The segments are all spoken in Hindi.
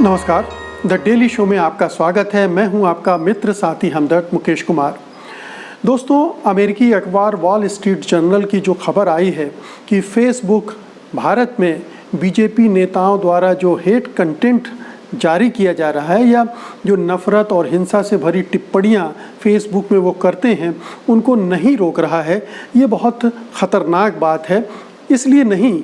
नमस्कार, द डेली शो में आपका स्वागत है। मैं हूं आपका मित्र साथी हमदर्द मुकेश कुमार। दोस्तों, अमेरिकी अखबार वॉल स्ट्रीट जर्नल की जो खबर आई है कि फेसबुक भारत में बीजेपी नेताओं द्वारा जो हेट कंटेंट जारी किया जा रहा है या जो नफ़रत और हिंसा से भरी टिप्पणियां फेसबुक में वो करते हैं उनको नहीं रोक रहा है, ये बहुत ख़तरनाक बात है। इसलिए नहीं,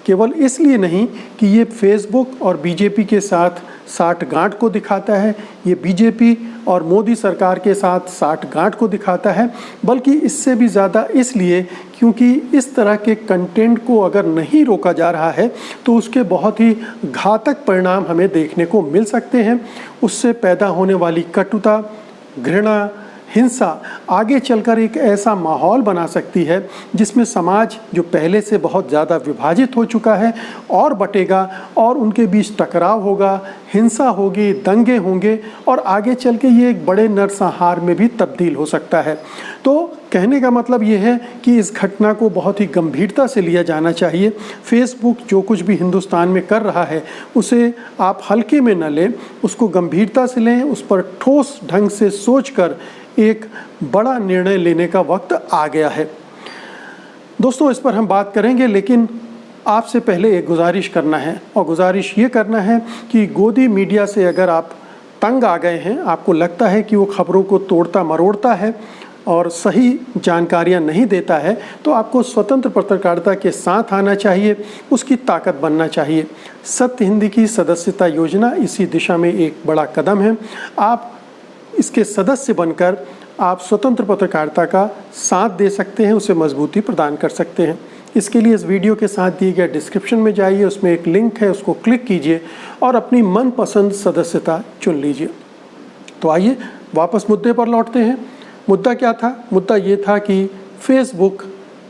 केवल इसलिए नहीं कि ये फेसबुक और बीजेपी के साथ साठगांठ को दिखाता है, ये बीजेपी और मोदी सरकार के साथ साठगांठ को दिखाता है, बल्कि इससे भी ज़्यादा इसलिए क्योंकि इस तरह के कंटेंट को अगर नहीं रोका जा रहा है तो उसके बहुत ही घातक परिणाम हमें देखने को मिल सकते हैं। उससे पैदा होने वाली कटुता, घृणा, हिंसा आगे चलकर एक ऐसा माहौल बना सकती है जिसमें समाज जो पहले से बहुत ज़्यादा विभाजित हो चुका है और बटेगा और उनके बीच टकराव होगा, हिंसा होगी, दंगे होंगे और आगे चल के ये एक बड़े नरसंहार में भी तब्दील हो सकता है। तो कहने का मतलब ये है कि इस घटना को बहुत ही गंभीरता से लिया जाना चाहिए। फेसबुक जो कुछ भी हिंदुस्तान में कर रहा है उसे आप हल्के में न लें, उसको गंभीरता से लें, उस पर ठोस ढंग से सोचकर एक बड़ा निर्णय लेने का वक्त आ गया है। दोस्तों, इस पर हम बात करेंगे, लेकिन आपसे पहले एक गुजारिश करना है और गुजारिश ये करना है कि गोदी मीडिया से अगर आप तंग आ गए हैं, आपको लगता है कि वो खबरों को तोड़ता मरोड़ता है और सही जानकारियां नहीं देता है, तो आपको स्वतंत्र पत्रकारिता के साथ आना चाहिए, उसकी ताकत बनना चाहिए। सत्य हिंदी की सदस्यता योजना इसी दिशा में एक बड़ा कदम है। आप इसके सदस्य बनकर आप स्वतंत्र पत्रकारिता का साथ दे सकते हैं, उसे मजबूती प्रदान कर सकते हैं। इसके लिए इस वीडियो के साथ दिए गए डिस्क्रिप्शन में जाइए, उसमें एक लिंक है, उसको क्लिक कीजिए और अपनी मनपसंद सदस्यता चुन लीजिए। तो आइए वापस मुद्दे पर लौटते हैं। मुद्दा क्या था? मुद्दा ये था कि फेसबुक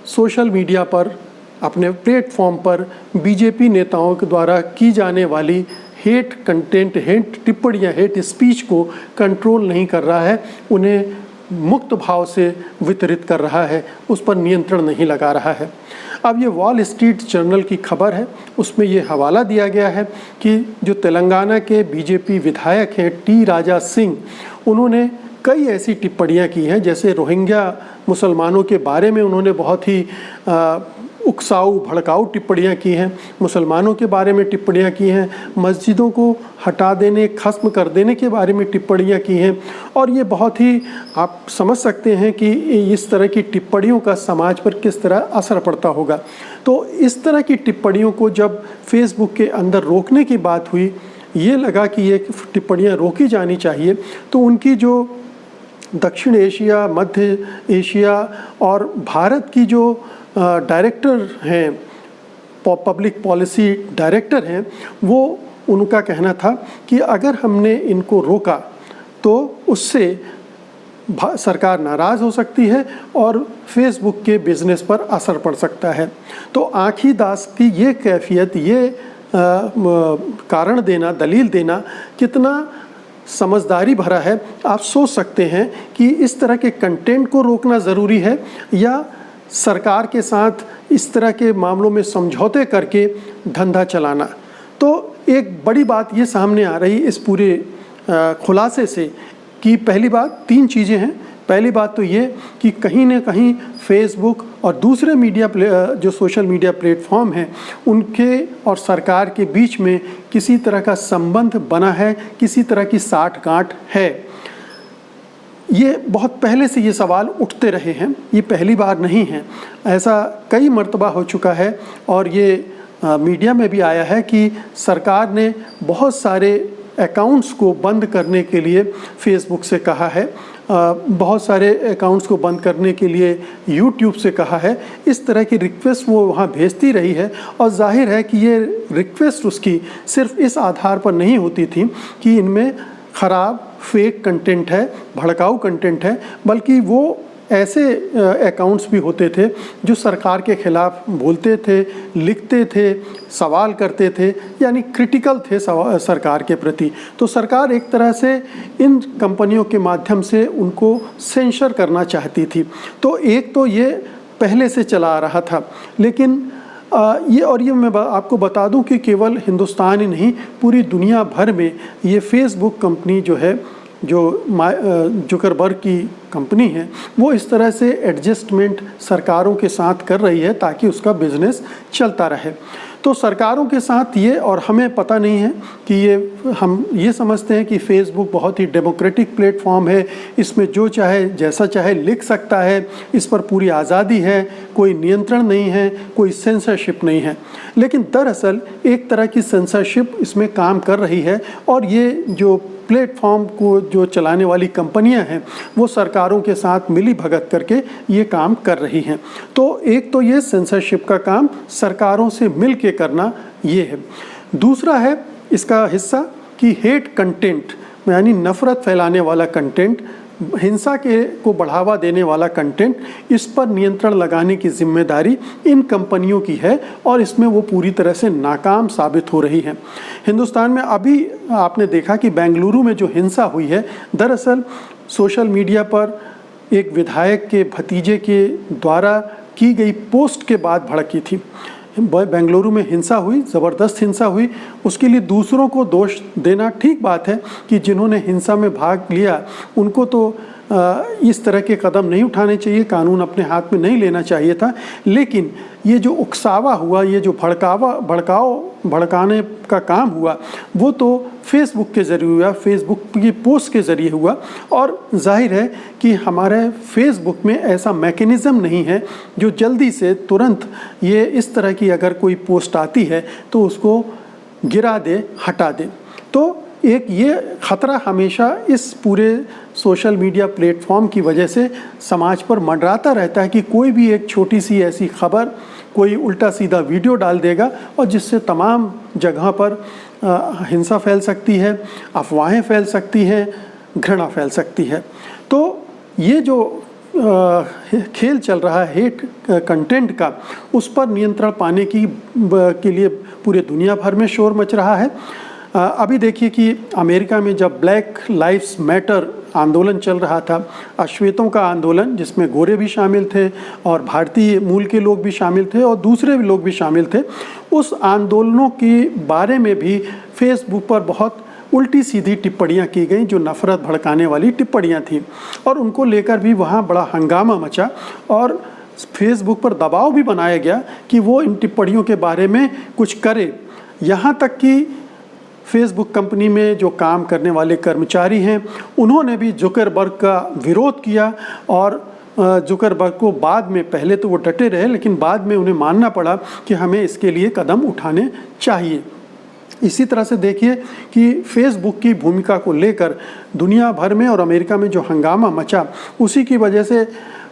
सोशल मीडिया पर अपने प्लेटफॉर्म पर बीजेपी नेताओं के द्वारा की जाने वाली हेट कंटेंट, हेट टिप्पणियाँ, हेट स्पीच को कंट्रोल नहीं कर रहा है, उन्हें मुक्त भाव से वितरित कर रहा है, उस पर नियंत्रण नहीं लगा रहा है। अब ये वॉल स्ट्रीट जर्नल की खबर है, उसमें ये हवाला दिया गया है कि जो तेलंगाना के बीजेपी विधायक हैं टी राजा सिंह, उन्होंने कई ऐसी टिप्पणियाँ की हैं, जैसे रोहिंग्या मुसलमानों के बारे में उन्होंने बहुत ही उकसाऊ भड़काऊ टिप्पणियाँ की हैं, मुसलमानों के बारे में टिप्पणियाँ की हैं, मस्जिदों को हटा देने, खत्म कर देने के बारे में टिप्पणियाँ की हैं। और ये बहुत ही आप समझ सकते हैं कि इस तरह की टिप्पणियों का समाज पर किस तरह असर पड़ता होगा। तो इस तरह की टिप्पणियों को जब फेसबुक के अंदर रोकने की बात हुई, ये लगा कि ये टिप्पणियाँ रोकी जानी चाहिए, तो उनकी जो दक्षिण एशिया, मध्य एशिया और भारत की जो डायरेक्टर हैं, पब्लिक पॉलिसी डायरेक्टर हैं, वो उनका कहना था कि अगर हमने इनको रोका तो उससे सरकार नाराज़ हो सकती है और फेसबुक के बिज़नेस पर असर पड़ सकता है। तो आँखी दास की ये कैफियत, ये कारण देना, दलील देना कितना समझदारी भरा है। आप सोच सकते हैं कि इस तरह के कंटेंट को रोकना ज़रूरी है या सरकार के साथ इस तरह के मामलों में समझौते करके धंधा चलाना। तो एक बड़ी बात ये सामने आ रही इस पूरे खुलासे से कि पहली बात, तीन चीज़ें हैं। पहली बात तो ये कि कहीं ना कहीं फेसबुक और दूसरे मीडिया जो सोशल मीडिया प्लेटफॉर्म हैं उनके और सरकार के बीच में किसी तरह का संबंध बना है, किसी तरह की साठगांठ है। ये बहुत पहले से ये सवाल उठते रहे हैं, ये पहली बार नहीं है, ऐसा कई मर्तबा हो चुका है और ये मीडिया में भी आया है कि सरकार ने बहुत सारे अकाउंट्स को बंद करने के लिए फेसबुक से कहा है, बहुत सारे अकाउंट्स को बंद करने के लिए यूट्यूब से कहा है। इस तरह की रिक्वेस्ट वो वहाँ भेजती रही है और जाहिर है कि ये रिक्वेस्ट उसकी सिर्फ इस आधार पर नहीं होती थी कि इनमें ख़राब फेक कंटेंट है, भड़काऊ कंटेंट है, बल्कि वो ऐसे अकाउंट्स भी होते थे जो सरकार के खिलाफ बोलते थे, लिखते थे, सवाल करते थे, यानी क्रिटिकल थे सरकार के प्रति। तो सरकार एक तरह से इन कंपनियों के माध्यम से उनको सेंसर करना चाहती थी। तो एक तो ये पहले से चला आ रहा था, लेकिन ये मैं आपको बता दूं कि केवल हिंदुस्तान ही नहीं, पूरी दुनिया भर में ये फेसबुक कंपनी जो है, जो जुकरबर्ग की कंपनी है, वो इस तरह से एडजस्टमेंट सरकारों के साथ कर रही है ताकि उसका बिजनेस चलता रहे। तो सरकारों के साथ ये, और हमें पता नहीं है कि हम ये समझते हैं कि फेसबुक बहुत ही डेमोक्रेटिक प्लेटफॉर्म है, इसमें जो चाहे जैसा चाहे लिख सकता है, इस पर पूरी आज़ादी है, कोई नियंत्रण नहीं है, कोई सेंसरशिप नहीं है। लेकिन दरअसल एक तरह की सेंसरशिप इसमें काम कर रही है, और ये जो प्लेटफॉर्म को जो चलाने वाली कंपनियां हैं वो सरकारों के साथ मिली भगत करके ये काम कर रही हैं। तो एक तो ये सेंसरशिप का काम सरकारों से मिल के करना ये है। दूसरा है इसका हिस्सा कि हेट कंटेंट, यानी नफ़रत फैलाने वाला कंटेंट, हिंसा को बढ़ावा देने वाला कंटेंट, इस पर नियंत्रण लगाने की जिम्मेदारी इन कंपनियों की है, और इसमें वो पूरी तरह से नाकाम साबित हो रही है। हिंदुस्तान में अभी आपने देखा कि बेंगलुरु में जो हिंसा हुई है, दरअसल सोशल मीडिया पर एक विधायक के भतीजे के द्वारा की गई पोस्ट के बाद भड़की थी। बेंगलुरु में हिंसा हुई, ज़बरदस्त हिंसा हुई, उसके लिए दूसरों को दोष देना ठीक बात है कि जिन्होंने हिंसा में भाग लिया उनको तो इस तरह के कदम नहीं उठाने चाहिए, कानून अपने हाथ में नहीं लेना चाहिए था। लेकिन ये जो उकसावा हुआ, ये जो भड़काने का काम हुआ, वो तो फेसबुक के ज़रिए हुआ, फेसबुक की पोस्ट के ज़रिए हुआ। और जाहिर है कि हमारे फेसबुक में ऐसा मैकेनिज़्म नहीं है जो जल्दी से तुरंत ये इस तरह की अगर कोई पोस्ट आती है तो उसको गिरा दे, हटा दे। तो एक ये ख़तरा हमेशा इस पूरे सोशल मीडिया प्लेटफॉर्म की वजह से समाज पर मंडराता रहता है कि कोई भी एक छोटी सी ऐसी खबर, कोई उल्टा सीधा वीडियो डाल देगा और जिससे तमाम जगह पर हिंसा फैल सकती है, अफवाहें फैल सकती हैं, घृणा फैल सकती है। तो ये जो खेल चल रहा है हेट कंटेंट का, उस पर नियंत्रण पाने के लिए पूरे दुनिया भर में शोर मच रहा है। अभी देखिए कि अमेरिका में जब ब्लैक लाइव्स मैटर आंदोलन चल रहा था, अश्वेतों का आंदोलन, जिसमें गोरे भी शामिल थे और भारतीय मूल के लोग भी शामिल थे और दूसरे भी लोग भी शामिल थे, उस आंदोलनों के बारे में भी फेसबुक पर बहुत उल्टी सीधी टिप्पणियां की गई जो नफ़रत भड़काने वाली टिप्पणियां थीं, और उनको लेकर भी वहाँ बड़ा हंगामा मचा और फेसबुक पर दबाव भी बनाया गया कि वो इन टिप्पणियों के बारे में कुछ करे। यहाँ तक कि फेसबुक कंपनी में जो काम करने वाले कर्मचारी हैं उन्होंने भी जुकरबर्ग का विरोध किया, और जुकरबर्ग को बाद में, पहले तो वो डटे रहे लेकिन बाद में उन्हें मानना पड़ा कि हमें इसके लिए कदम उठाने चाहिए। इसी तरह से देखिए कि फेसबुक की भूमिका को लेकर दुनिया भर में और अमेरिका में जो हंगामा मचा, उसी की वजह से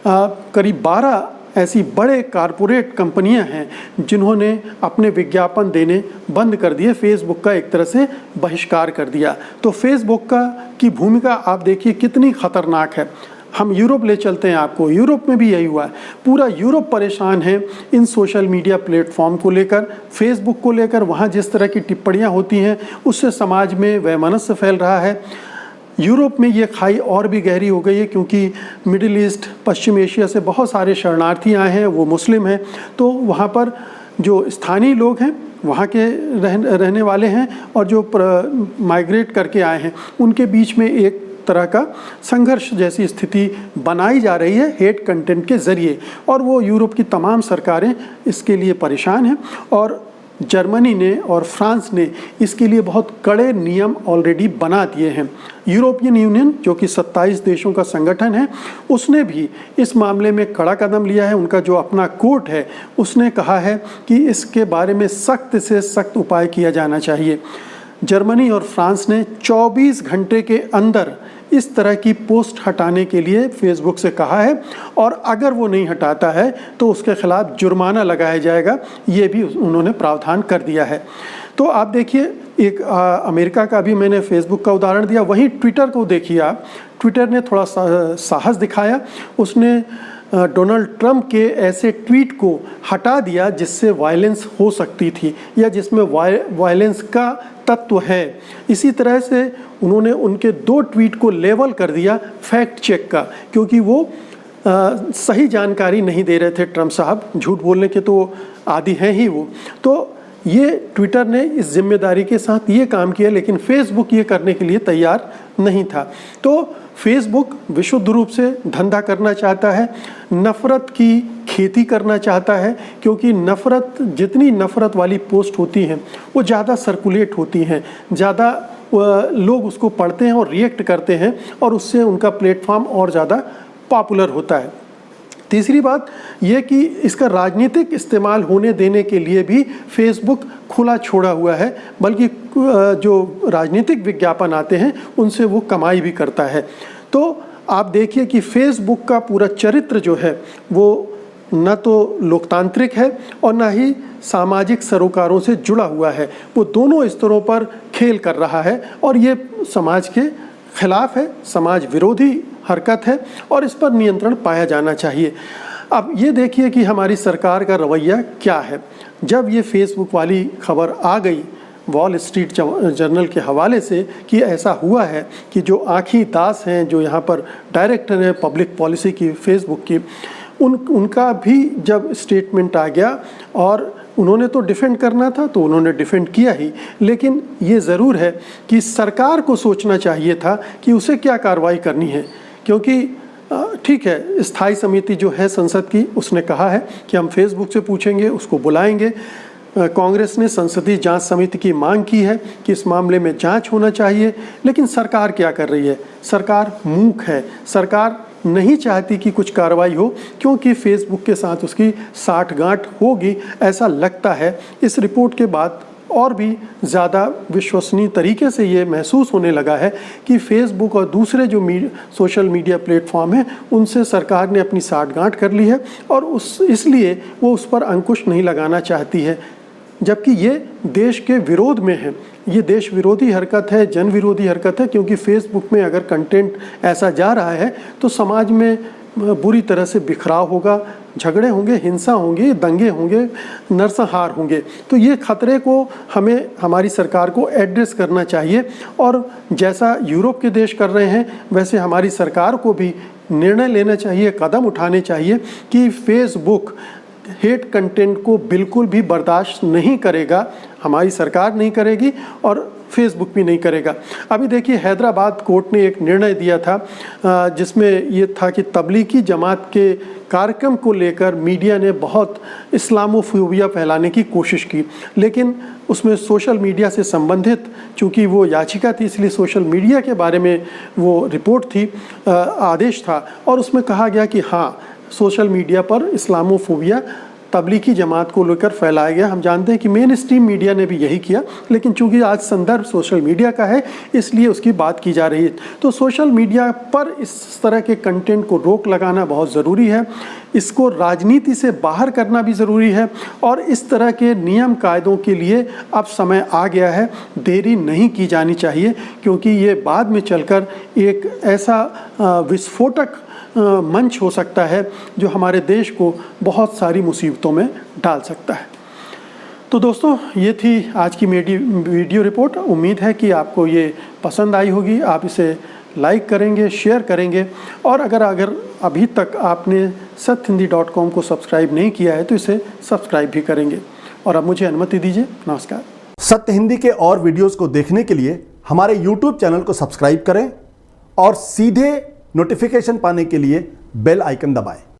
करीब 12 ऐसी बड़े कारपोरेट कंपनियां हैं जिन्होंने अपने विज्ञापन देने बंद कर दिए, फेसबुक का एक तरह से बहिष्कार कर दिया। तो फेसबुक की भूमिका आप देखिए कितनी ख़तरनाक है। हम यूरोप ले चलते हैं आपको, यूरोप में भी यही हुआ है। पूरा यूरोप परेशान है इन सोशल मीडिया प्लेटफॉर्म को लेकर, फेसबुक को लेकर। वहाँ जिस तरह की टिप्पणियाँ होती हैं उससे समाज में वैमनस्य फैल रहा है। यूरोप में ये खाई और भी गहरी हो गई है क्योंकि मिडिल ईस्ट, पश्चिम एशिया से बहुत सारे शरणार्थी आए हैं, वो मुस्लिम हैं। तो वहाँ पर जो स्थानीय लोग हैं, वहाँ के रहने वाले हैं, और जो माइग्रेट करके आए हैं, उनके बीच में एक तरह का संघर्ष जैसी स्थिति बनाई जा रही है हेट कंटेंट के ज़रिए, और वो यूरोप की तमाम सरकारें इसके लिए परेशान हैं। और जर्मनी ने और फ्रांस ने इसके लिए बहुत कड़े नियम ऑलरेडी बना दिए हैं। यूरोपियन यूनियन, जो कि 27 देशों का संगठन है, उसने भी इस मामले में कड़ा कदम लिया है। उनका जो अपना कोर्ट है उसने कहा है कि इसके बारे में सख्त से सख्त उपाय किया जाना चाहिए। जर्मनी और फ्रांस ने 24 घंटे के अंदर इस तरह की पोस्ट हटाने के लिए फेसबुक से कहा है, और अगर वो नहीं हटाता है तो उसके खिलाफ जुर्माना लगाया जाएगा, ये भी उन्होंने प्रावधान कर दिया है। तो आप देखिए, एक अमेरिका का भी मैंने फेसबुक का उदाहरण दिया, वहीं ट्विटर को देखिए आप। ट्विटर ने थोड़ा साहस दिखाया, उसने डोनाल्ड ट्रंप के ऐसे ट्वीट को हटा दिया जिससे वायलेंस हो सकती थी या जिसमें वायलेंस का तत्व है। इसी तरह से उन्होंने उनके 2 ट्वीट को लेवल कर दिया फैक्ट चेक का, क्योंकि वो सही जानकारी नहीं दे रहे थे ट्रंप साहब, झूठ बोलने के तो आदी हैं ही वो। तो ये ट्विटर ने इस जिम्मेदारी के साथ ये काम किया, लेकिन फेसबुक ये करने के लिए तैयार नहीं था। तो फेसबुक विशुद्ध रूप से धंधा करना चाहता है, नफ़रत की खेती करना चाहता है, क्योंकि जितनी नफ़रत वाली पोस्ट होती हैं वो ज़्यादा सर्कुलेट होती हैं, ज़्यादा लोग उसको पढ़ते हैं और रिएक्ट करते हैं, और उससे उनका प्लेटफॉर्म और ज़्यादा पॉपुलर होता है। तीसरी बात यह कि इसका राजनीतिक इस्तेमाल होने देने के लिए भी फेसबुक खुला छोड़ा हुआ है, बल्कि जो राजनीतिक विज्ञापन आते हैं उनसे वो कमाई भी करता है। तो आप देखिए कि फेसबुक का पूरा चरित्र जो है वो न तो लोकतांत्रिक है और न ही सामाजिक सरोकारों से जुड़ा हुआ है। वो दोनों स्तरों पर खेल कर रहा है और ये समाज के खिलाफ है, समाज विरोधी हरकत है और इस पर नियंत्रण पाया जाना चाहिए। अब ये देखिए कि हमारी सरकार का रवैया क्या है। जब ये फेसबुक वाली खबर आ गई वॉल स्ट्रीट जर्नल के हवाले से कि ऐसा हुआ है कि जो आँखी दास हैं, जो यहाँ पर डायरेक्टर हैं पब्लिक पॉलिसी की फेसबुक की, उनका भी जब स्टेटमेंट आ गया और उन्होंने तो डिफेंड करना था तो उन्होंने डिफेंड किया ही, लेकिन ये ज़रूर है कि सरकार को सोचना चाहिए था कि उसे क्या कार्रवाई करनी है। क्योंकि ठीक है, स्थायी समिति जो है संसद की, उसने कहा है कि हम फेसबुक से पूछेंगे, उसको बुलाएंगे। कांग्रेस ने संसदीय जांच समिति की मांग की है कि इस मामले में जांच होना चाहिए, लेकिन सरकार क्या कर रही है? सरकार मूक है, सरकार नहीं चाहती कि कुछ कार्रवाई हो, क्योंकि फेसबुक के साथ उसकी साठगांठ होगी ऐसा लगता है। इस रिपोर्ट के बाद और भी ज़्यादा विश्वसनीय तरीके से ये महसूस होने लगा है कि फेसबुक और दूसरे जो सोशल मीडिया प्लेटफॉर्म हैं उनसे सरकार ने अपनी साठगांठ कर ली है और इसलिए वो उस पर अंकुश नहीं लगाना चाहती है, जबकि ये देश के विरोध में है। ये देश विरोधी हरकत है, जन विरोधी हरकत है, क्योंकि फेसबुक में अगर कंटेंट ऐसा जा रहा है तो समाज में बुरी तरह से बिखराव होगा, झगड़े होंगे, हिंसा होंगी, दंगे होंगे, नरसंहार होंगे। तो ये खतरे को हमें, हमारी सरकार को एड्रेस करना चाहिए और जैसा यूरोप के देश कर रहे हैं वैसे हमारी सरकार को भी निर्णय लेना चाहिए, कदम उठाने चाहिए कि फेसबुक हेट कंटेंट को बिल्कुल भी बर्दाश्त नहीं करेगा। हमारी सरकार नहीं करेगी और फेसबुक भी नहीं करेगा। अभी देखिए हैदराबाद कोर्ट ने एक निर्णय दिया था जिसमें ये था कि तबलीगी जमात के कार्यक्रम को लेकर मीडिया ने बहुत इस्लामोफोबिया फैलाने की कोशिश की, लेकिन उसमें सोशल मीडिया से संबंधित, चूँकि वो याचिका थी इसलिए सोशल मीडिया के बारे में वो रिपोर्ट थी, आदेश था, और उसमें कहा गया कि हाँ, सोशल मीडिया पर इस्लामोफोबिया तबलीगी जमात को लेकर फैलाया गया। हम जानते हैं कि मेन स्ट्रीम मीडिया ने भी यही किया, लेकिन चूंकि आज संदर्भ सोशल मीडिया का है इसलिए उसकी बात की जा रही है। तो सोशल मीडिया पर इस तरह के कंटेंट को रोक लगाना बहुत ज़रूरी है, इसको राजनीति से बाहर करना भी ज़रूरी है और इस तरह के नियम कायदों के लिए अब समय आ गया है, देरी नहीं की जानी चाहिए, क्योंकि ये बाद में चलकर एक ऐसा विस्फोटक मंच हो सकता है जो हमारे देश को बहुत सारी मुसीबतों में डाल सकता है। तो दोस्तों, ये थी आज की मेरी वीडियो रिपोर्ट। उम्मीद है कि आपको ये पसंद आई होगी, आप इसे लाइक करेंगे, शेयर करेंगे और अगर अभी तक आपने satyhindi.com को सब्सक्राइब नहीं किया है तो इसे सब्सक्राइब भी करेंगे। और अब मुझे अनुमति दीजिए, नमस्कार। सत्य हिंदी के और वीडियोस को देखने के लिए हमारे YouTube चैनल को सब्सक्राइब करें और सीधे नोटिफिकेशन पाने के लिए बेल आइकन दबाएं।